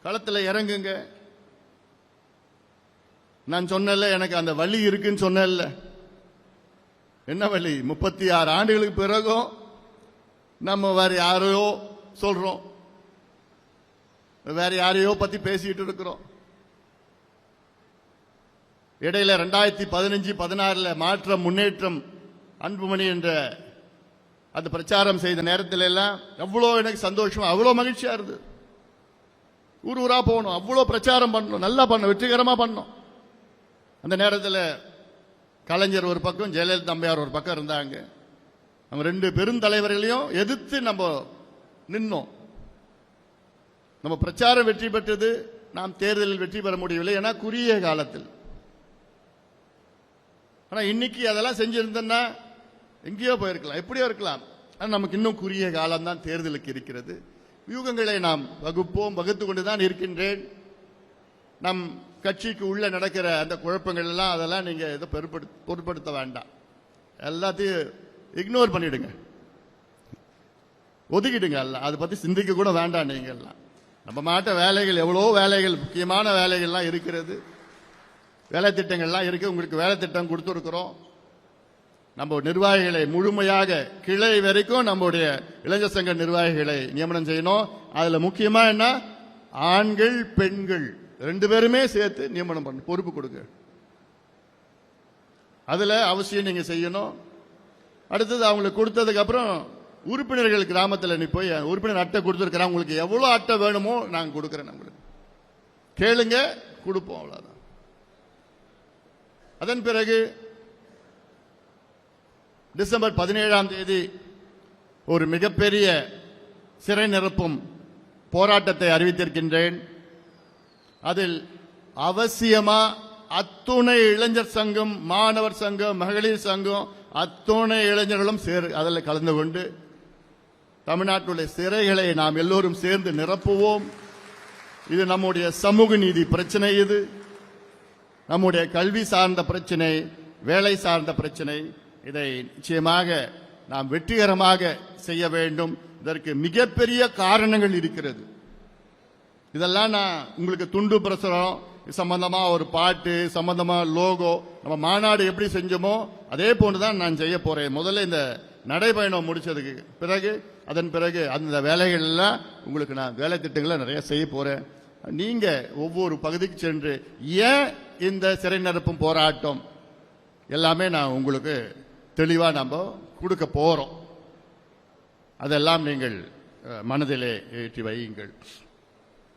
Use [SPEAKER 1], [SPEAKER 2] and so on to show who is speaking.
[SPEAKER 1] களத்தில் இறங்குங்க. நான் சொன்னல, எனக்கு அந்த வலி இருக்குன்னு சொன்னல. என்ன வலி? 36 ஆண்டுகளுக்கு பிறகும் நம்ம வேற யாரையோ சொல்றோம், வேற யாரையோ பத்தி பேசிட்டு இருக்கிறோம். இடையில 2015-16 மாற்றம் முன்னேற்றம் அன்புமணி என்ற அந்த பிரச்சாரம் செய்த நேரத்தில் எல்லாம் எவ்வளோ எனக்கு சந்தோஷம், அவ்வளோ மகிழ்ச்சியா இருந்தது. ஊர் ஊரா போகணும், அவ்வளோ பிரச்சாரம் பண்ணணும், நல்லா பண்ணணும், வெற்றிகரமா பண்ணணும். அந்த நேரத்தில் கலைஞர் ஒரு பக்கம், ஜெயலலிதா அம்மையார் ஒரு பக்கம் இருந்தாங்க. நம்ம 2 பெருந்தலைவர்களையும் எதிர்த்து நம்ம நின்னோம். நம்ம பிரச்சாரம் வெற்றி பெற்றது, நாம் தேர்தலில் வெற்றி பெற முடியவில்லை, ஏன்னா குறுகிய காலத்தில். ஆனா இன்னைக்கு அதெல்லாம் செஞ்சிருந்தா எங்கேயோ போயிருக்கலாம், எப்படியோ இருக்கலாம். ஆனால் நமக்கு இன்னும் குறுகிய காலம் தான் தேர்தலுக்கு இருக்கிறது. வியூகங்களை நாம் வகுப்போம், வகுத்து கொண்டுதான் இருக்கின்றேன். நம் கட்சிக்கு உள்ள நடக்கிற அந்த குழப்பங்கள் எல்லாம் அதெல்லாம் நீங்க எதை பொருட்படுத்த வேண்டாம். எல்லாத்தையும் இக்னோர் பண்ணிடுங்க, ஒதுக்கிடுங்க. எல்லாம் அதை பத்தி சிந்திக்க கூட வேண்டாம். நீங்க எல்லாம் நம்ம மாட்ட வேலைகள், எவ்வளோ வேலைகள், முக்கியமான வேலைகள்லாம் இருக்கிறது, வேலை திட்டங்கள்லாம் இருக்கு. உங்களுக்கு வேலை திட்டம் கொடுத்துருக்கிறோம். நம்ம நிர்வாகிகளை முழுமையாக கிளை வரைக்கும் நம்முடைய இளைஞர் சங்க நிர்வாகிகளை நியமனம் செய்யணும். அதுல முக்கியமா என்ன, ஆண்கள் பெண்கள் 2 பேருமே சேர்த்து நியமனம் பண்ண பொறுப்பு கொடுங்க. அதுல அவசியம் நீங்க செய்யணும். அடுத்தது அவங்களுக்கு கொடுத்ததுக்கு அப்புறம் உறுப்பினர்கள் கிராமத்தில் நீ போய் உறுப்பினர் அட்டை கொடுத்துருக்கிறாங்க, உங்களுக்கு எவ்வளவு அட்டை வேணுமோ நாங்க கொடுக்கிறேன், உங்களுக்கு கேளுங்க, கொடுப்போம், அவ்வளவுதான். அதன் பிறகு டிசம்பர் 17ஆம் தேதி ஒரு மிகப்பெரிய சிறை நிரப்பும் போராட்டத்தை அறிவித்திருக்கின்றேன். அதில் அவசியமா அத்துணை இளைஞர் சங்கம், மாணவர் சங்கம், மகளிர் சங்கம், அத்துணை இளைஞர்களும் அதில் கலந்து கொண்டு தமிழ்நாட்டுடைய சிறைகளை நாம் எல்லோரும் சேர்ந்து நிரப்புவோம். இது நம்முடைய சமூக நீதி பிரச்சனை, இது நம்முடைய கல்வி சார்ந்த பிரச்சனை, வேலை சார்ந்த பிரச்சனை. இதை நிச்சயமாக நாம் வெற்றிகரமாக செய்ய வேண்டும். இதற்கு மிகப்பெரிய காரணங்கள் இருக்கிறது. இதெல்லாம் நான் உங்களுக்கு துண்டு பிரசுரம் சம்பந்தமா ஒரு பாட்டு சம்பந்தமா லோகோ, நம்ம மாநாடு எப்படி செஞ்சோமோ அதே போன்றுதான் நான் செய்ய போறேன். முதல்ல இந்த நடைபயணம் முடிச்சதுக்கு பிறகு, அதன் பிறகு அந்த வேலைகள் எல்லாம் உங்களுக்கு நான் வேலை திட்டங்களை நிறைய செய்ய போறேன். நீங்க ஒவ்வொரு பகுதிக்கு சென்று ஏன் இந்த சிறை நிரப்பும் போராட்டம் எல்லாமே நான் உங்களுக்கு தெளிவா நம்ம கொடுக்க போறோம். அதெல்லாம் நீங்கள் மனதிலே ஏற்றி வையுங்கள்.